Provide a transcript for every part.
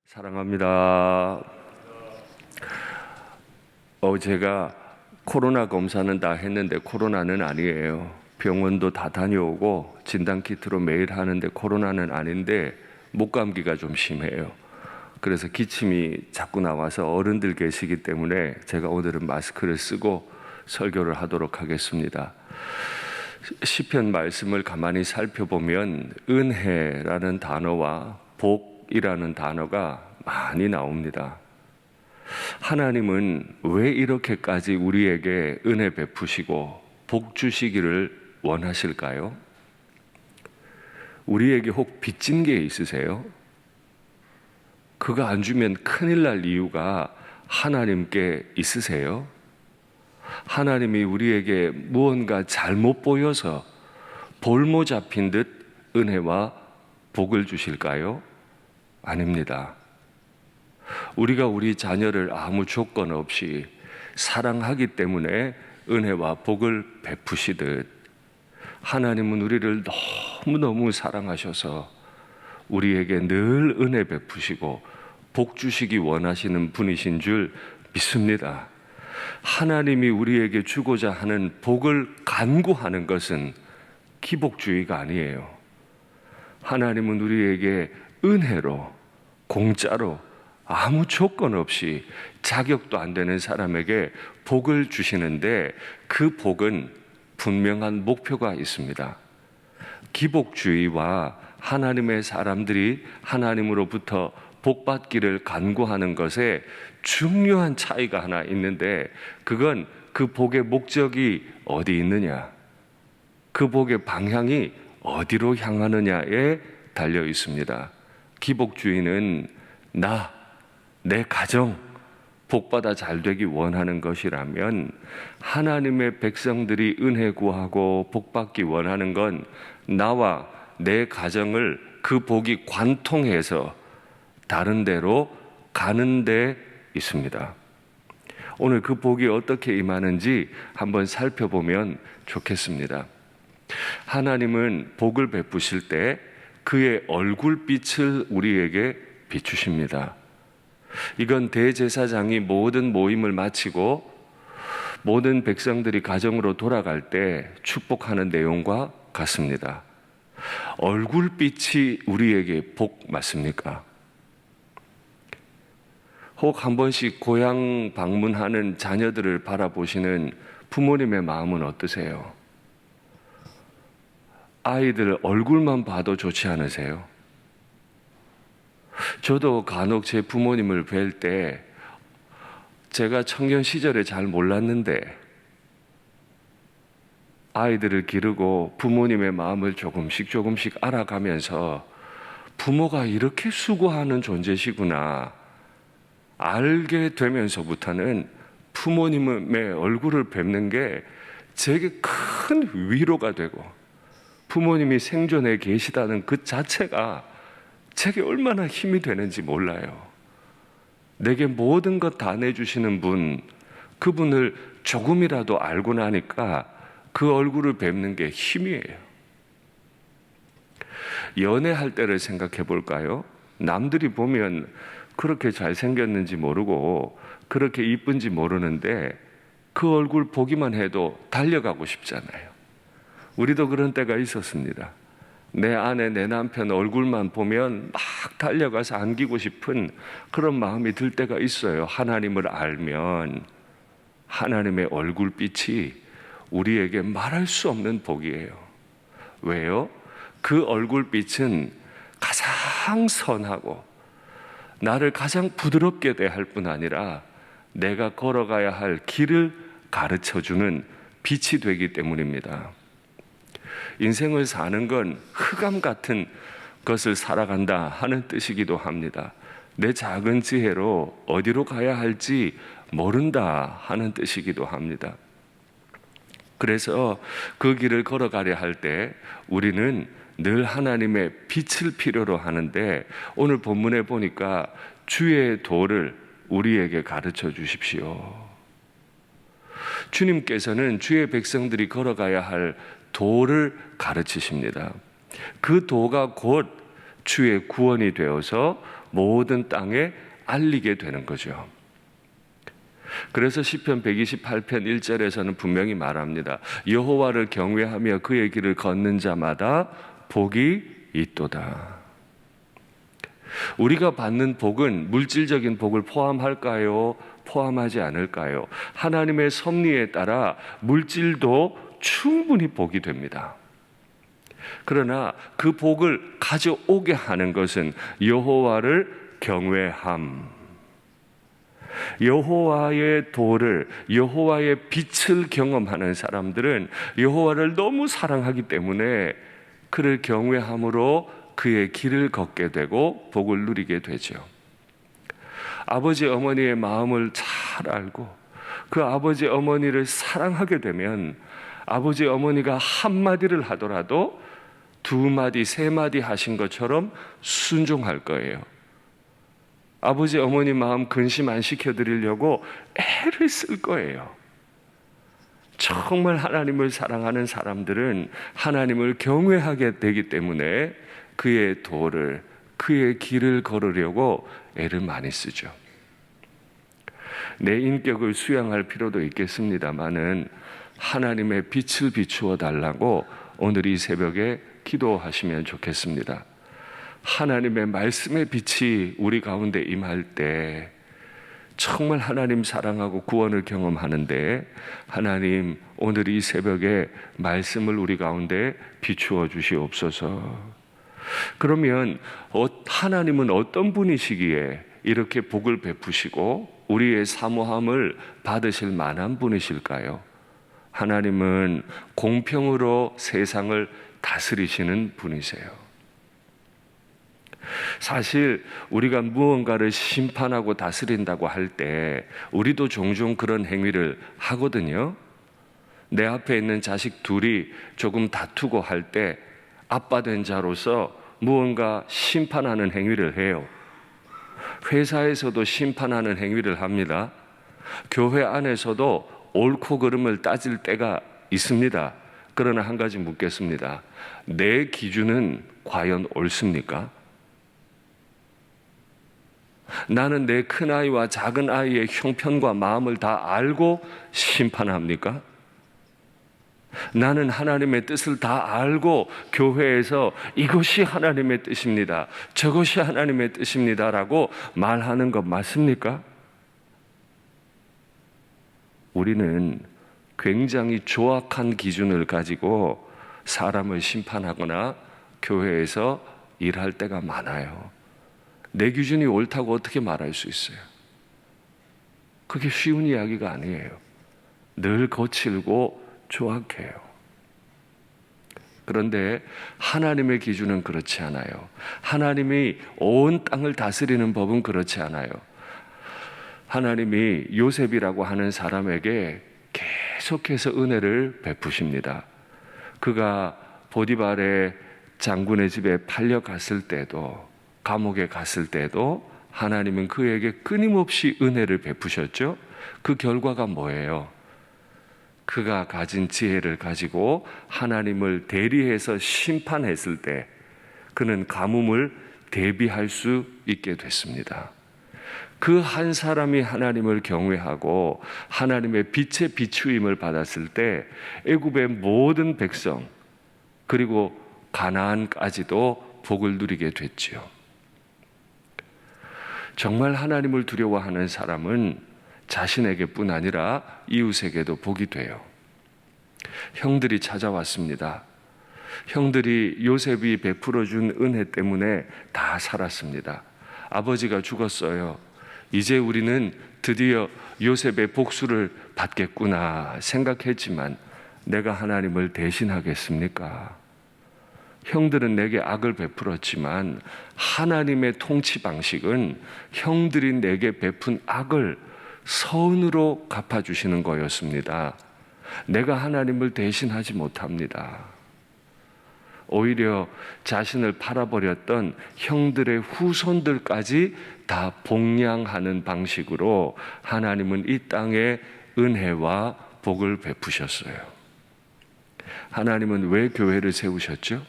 사랑합니다. 제가 코로나 검사는 다 했는데 코로나는 아니에요. 병원도 다 다녀오고 진단키트로 매일 하는데 코로나는 아닌데 목감기가 좀 심해요. 그래서 기침이 자꾸 나와서 어른들 계시기 때문에 제가 오늘은 마스크를 쓰고 설교를 하도록 하겠습니다. 시편 말씀을 가만히 살펴보면 은혜라는 단어와 복이라는 단어가 많이 나옵니다. 하나님은 왜 이렇게까지 우리에게 은혜 베푸시고 복 주시기를 원하실까요? 우리에게 혹 빚진 게 있으세요? 그거 안 주면 큰일 날 이유가 하나님께 있으세요? 하나님이 우리에게 무언가 잘못 보여서 볼모 잡힌 듯 은혜와 복을 주실까요? 아닙니다. 우리가 우리 자녀를 아무 조건 없이 사랑하기 때문에 은혜와 복을 베푸시듯 하나님은 우리를 너무너무 사랑하셔서 우리에게 늘 은혜 베푸시고 복 주시기 원하시는 분이신 줄 믿습니다. 하나님이 우리에게 주고자 하는 복을 간구하는 것은 기복주의가 아니에요. 하나님은 우리에게 은혜로 공짜로 아무 조건 없이 자격도 안 되는 사람에게 복을 주시는데 그 복은 분명한 목표가 있습니다. 기복주의와 하나님의 사람들이 하나님으로부터 복받기를 간구하는 것에 중요한 차이가 하나 있는데 그건 그 복의 목적이 어디 있느냐, 그 복의 방향이 어디로 향하느냐에 달려 있습니다. 기복주의는 내 가정 복받아 잘되기 원하는 것이라면 하나님의 백성들이 은혜 구하고 복받기 원하는 건 나와 내 가정을 그 복이 관통해서 다른 데로 가는 데 있습니다. 오늘 그 복이 어떻게 임하는지 한번 살펴보면 좋겠습니다. 하나님은 복을 베푸실 때 그의 얼굴빛을 우리에게 비추십니다. 이건 대제사장이 모든 모임을 마치고 모든 백성들이 가정으로 돌아갈 때 축복하는 내용과 같습니다. 얼굴빛이 우리에게 복 맞습니까? 혹 한 번씩 고향 방문하는 자녀들을 바라보시는 부모님의 마음은 어떠세요? 아이들 얼굴만 봐도 좋지 않으세요? 저도 간혹 제 부모님을 뵐 때 제가 청년 시절에 잘 몰랐는데 아이들을 기르고 부모님의 마음을 조금씩 알아가면서 부모가 이렇게 수고하는 존재시구나 알게 되면서부터는 부모님의 얼굴을 뵙는 게 제게 큰 위로가 되고 부모님이 생존해 계시다는 그 자체가 제게 얼마나 힘이 되는지 몰라요. 내게 모든 것 다 내주시는 분, 그분을 조금이라도 알고 나니까 그 얼굴을 뵙는 게 힘이에요. 연애할 때를 생각해 볼까요? 남들이 보면 그렇게 잘생겼는지 모르고 그렇게 이쁜지 모르는데 그 얼굴 보기만 해도 달려가고 싶잖아요. 우리도 그런 때가 있었습니다. 내 아내, 내 남편 얼굴만 보면 막 달려가서 안기고 싶은 그런 마음이 들 때가 있어요. 하나님을 알면 하나님의 얼굴빛이 우리에게 말할 수 없는 복이에요. 왜요? 그 얼굴빛은 가장 선하고 나를 가장 부드럽게 대할 뿐 아니라 내가 걸어가야 할 길을 가르쳐주는 빛이 되기 때문입니다. 인생을 사는 건 흑암 같은 것을 살아간다 하는 뜻이기도 합니다. 내 작은 지혜로 어디로 가야 할지 모른다 하는 뜻이기도 합니다. 그래서 그 길을 걸어가려 할 때 우리는 늘 하나님의 빛을 필요로 하는데 오늘 본문에 보니까 주의 도를 우리에게 가르쳐 주십시오. 주님께서는 주의 백성들이 걸어가야 할 도를 가르치십니다. 그 도가 곧 주의 구원이 되어서 모든 땅에 알리게 되는 거죠. 그래서 시편 128편 1절에서는 분명히 말합니다. 여호와를 경외하며 그의 길을 걷는 자마다 복이 있도다. 우리가 받는 복은 물질적인 복을 포함할까요? 포함하지 않을까요? 하나님의 섭리에 따라 물질도 충분히 복이 됩니다. 그러나 그 복을 가져오게 하는 것은 여호와를 경외함, 여호와의 도를, 여호와의 빛을 경험하는 사람들은 여호와를 너무 사랑하기 때문에 그를 경외함으로 그의 길을 걷게 되고 복을 누리게 되죠. 아버지 어머니의 마음을 잘 알고 그 아버지 어머니를 사랑하게 되면 아버지 어머니가 한마디를 하더라도 두 마디, 세 마디 하신 것처럼 순종할 거예요. 아버지 어머니 마음 근심 안 시켜드리려고 애를 쓸 거예요. 정말 하나님을 사랑하는 사람들은 하나님을 경외하게 되기 때문에 그의 도를, 그의 길을 걸으려고 애를 많이 쓰죠. 내 인격을 수양할 필요도 있겠습니다마는 하나님의 빛을 비추어 달라고 오늘 이 새벽에 기도하시면 좋겠습니다. 하나님의 말씀의 빛이 우리 가운데 임할 때 정말 하나님 사랑하고 구원을 경험하는데 하나님 오늘 이 새벽에 말씀을 우리 가운데 비추어 주시옵소서. 그러면 하나님은 어떤 분이시기에 이렇게 복을 베푸시고 우리의 사모함을 받으실 만한 분이실까요? 하나님은 공평으로 세상을 다스리시는 분이세요. 사실 우리가 무언가를 심판하고 다스린다고 할 때 우리도 종종 그런 행위를 하거든요. 내 앞에 있는 자식 둘이 조금 다투고 할 때 아빠 된 자로서 무언가 심판하는 행위를 해요. 회사에서도 심판하는 행위를 합니다. 교회 안에서도 옳고 그름을 따질 때가 있습니다. 그러나 한 가지 묻겠습니다. 내 기준은 과연 옳습니까? 나는 내 큰아이와 작은아이의 형편과 마음을 다 알고 심판합니까? 나는 하나님의 뜻을 다 알고 교회에서 이것이 하나님의 뜻입니다, 저것이 하나님의 뜻입니다라고 말하는 것 맞습니까? 우리는 굉장히 조악한 기준을 가지고 사람을 심판하거나 교회에서 일할 때가 많아요. 내 기준이 옳다고 어떻게 말할 수 있어요? 그게 쉬운 이야기가 아니에요. 늘 거칠고 조악해요. 그런데 하나님의 기준은 그렇지 않아요. 하나님이 온 땅을 다스리는 법은 그렇지 않아요. 하나님이 요셉이라고 하는 사람에게 계속해서 은혜를 베푸십니다. 그가 보디발의 장군의 집에 팔려갔을 때도, 감옥에 갔을 때도 하나님은 그에게 끊임없이 은혜를 베푸셨죠. 그 결과가 뭐예요? 그가 가진 지혜를 가지고 하나님을 대리해서 심판했을 때 그는 가뭄을 대비할 수 있게 됐습니다. 그 한 사람이 하나님을 경외하고 하나님의 빛의 비추임을 받았을 때 애굽의 모든 백성 그리고 가나안까지도 복을 누리게 됐지요. 정말 하나님을 두려워하는 사람은 자신에게뿐 아니라 이웃에게도 복이 돼요. 형들이 찾아왔습니다. 형들이 요셉이 베풀어준 은혜 때문에 다 살았습니다. 아버지가 죽었어요. 이제 우리는 드디어 요셉의 복수를 받겠구나 생각했지만 내가 하나님을 대신하겠습니까? 형들은 내게 악을 베풀었지만 하나님의 통치 방식은 형들이 내게 베푼 악을 선으로 갚아주시는 거였습니다. 내가 하나님을 대신하지 못합니다. 오히려 자신을 팔아버렸던 형들의 후손들까지 다 복양하는 방식으로 하나님은 이 땅에 은혜와 복을 베푸셨어요. 하나님은 왜 교회를 세우셨죠?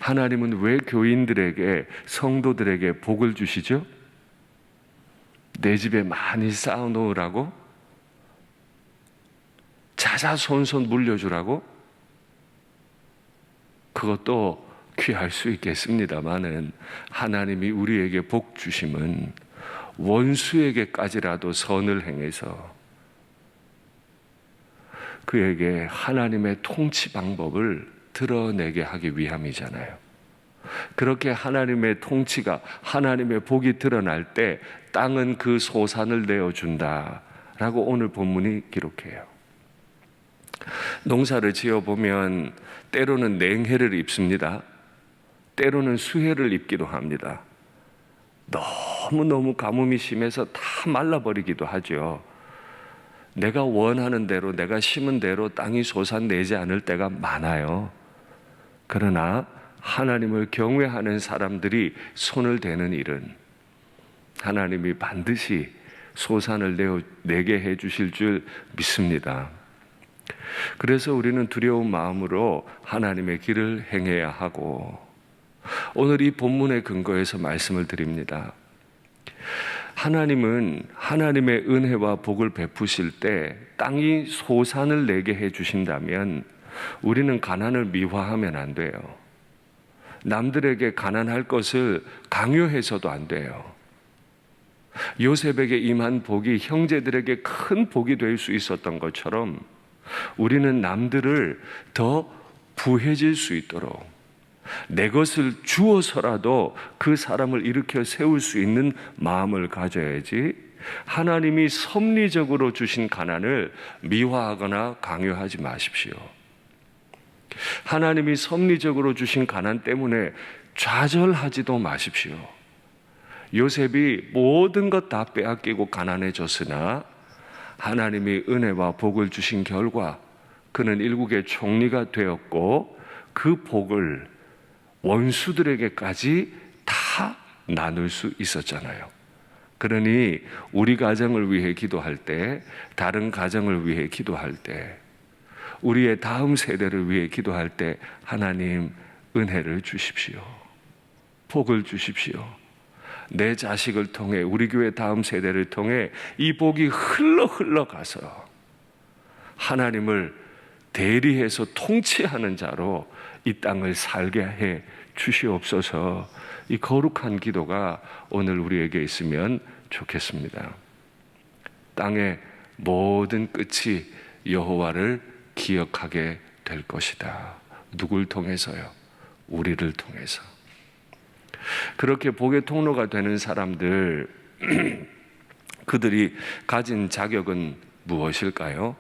하나님은 왜 교인들에게, 성도들에게 복을 주시죠? 내 집에 많이 쌓아놓으라고? 자자손손 물려주라고? 그것도 귀할 수 있겠습니다마는 하나님이 우리에게 복 주심은 원수에게까지라도 선을 행해서 그에게 하나님의 통치 방법을 드러내게 하기 위함이잖아요. 그렇게 하나님의 통치가, 하나님의 복이 드러날 때 땅은 그 소산을 내어준다라고 오늘 본문이 기록해요. 농사를 지어보면 때로는 냉해를 입습니다. 때로는 수해를 입기도 합니다. 너무너무 가뭄이 심해서 다 말라버리기도 하죠. 내가 원하는 대로, 내가 심은 대로 땅이 솟아내지 않을 때가 많아요. 그러나 하나님을 경외하는 사람들이 손을 대는 일은 하나님이 반드시 소산을 내게 해주실 줄 믿습니다. 그래서 우리는 두려운 마음으로 하나님의 길을 행해야 하고, 오늘 이 본문의 근거에서 말씀을 드립니다. 하나님은 하나님의 은혜와 복을 베푸실 때 땅이 소산을 내게 해주신다면 우리는 가난을 미화하면 안 돼요. 남들에게 가난할 것을 강요해서도 안 돼요. 요셉에게 임한 복이 형제들에게 큰 복이 될 수 있었던 것처럼 우리는 남들을 더 부해질 수 있도록 내 것을 주어서라도 그 사람을 일으켜 세울 수 있는 마음을 가져야지, 하나님이 섭리적으로 주신 가난을 미화하거나 강요하지 마십시오. 하나님이 섭리적으로 주신 가난 때문에 좌절하지도 마십시오. 요셉이 모든 것 다 빼앗기고 가난해졌으나 하나님이 은혜와 복을 주신 결과 그는 일국의 총리가 되었고 그 복을 원수들에게까지 다 나눌 수 있었잖아요. 그러니 우리 가정을 위해 기도할 때, 다른 가정을 위해 기도할 때, 우리의 다음 세대를 위해 기도할 때 하나님 은혜를 주십시오. 복을 주십시오. 내 자식을 통해, 우리 교회 다음 세대를 통해 이 복이 흘러가서 하나님을 대리해서 통치하는 자로 이 땅을 살게 해 주시옵소서. 이 거룩한 기도가 오늘 우리에게 있으면 좋겠습니다. 땅의 모든 끝이 여호와를 기억하게 될 것이다. 누굴 통해서요? 우리를 통해서. 그렇게 복의 통로가 되는 사람들, 그들이 가진 자격은 무엇일까요?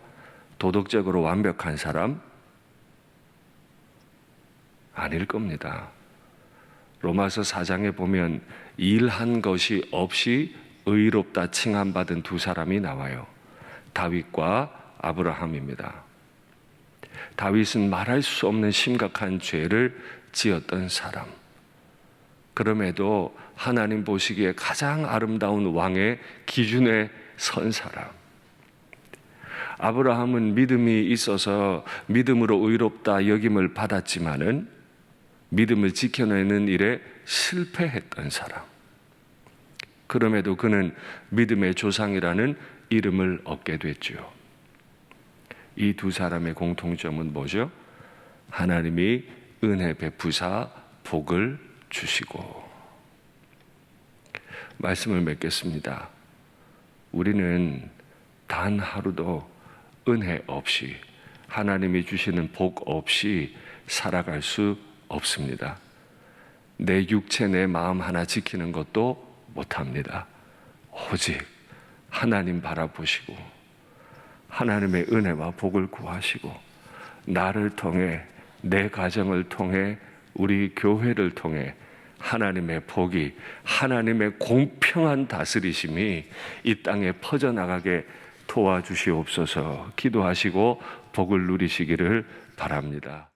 도덕적으로 완벽한 사람? 아닐 겁니다. 로마서 4장에 보면 일한 것이 없이 의롭다 칭함받은 두 사람이 나와요. 다윗과 아브라함입니다. 다윗은 말할 수 없는 심각한 죄를 지었던 사람. 그럼에도 하나님 보시기에 가장 아름다운 왕의 기준에 선 사람. 아브라함은 믿음이 있어서 믿음으로 의롭다 여김을 받았지만은 믿음을 지켜내는 일에 실패했던 사람. 그럼에도 그는 믿음의 조상이라는 이름을 얻게 됐죠. 이 두 사람의 공통점은 뭐죠? 하나님이 은혜 베푸사 복을 주시고. 말씀을 맺겠습니다. 우리는 단 하루도 은혜 없이, 하나님이 주시는 복 없이 살아갈 수 없습니다. 내 육체, 내 마음 하나 지키는 것도 못합니다. 오직 하나님 바라보시고 하나님의 은혜와 복을 구하시고 나를 통해, 내 가정을 통해, 우리 교회를 통해 하나님의 복이, 하나님의 공평한 다스리심이 이 땅에 퍼져나가게 도와주시옵소서. 기도하시고 복을 누리시기를 바랍니다.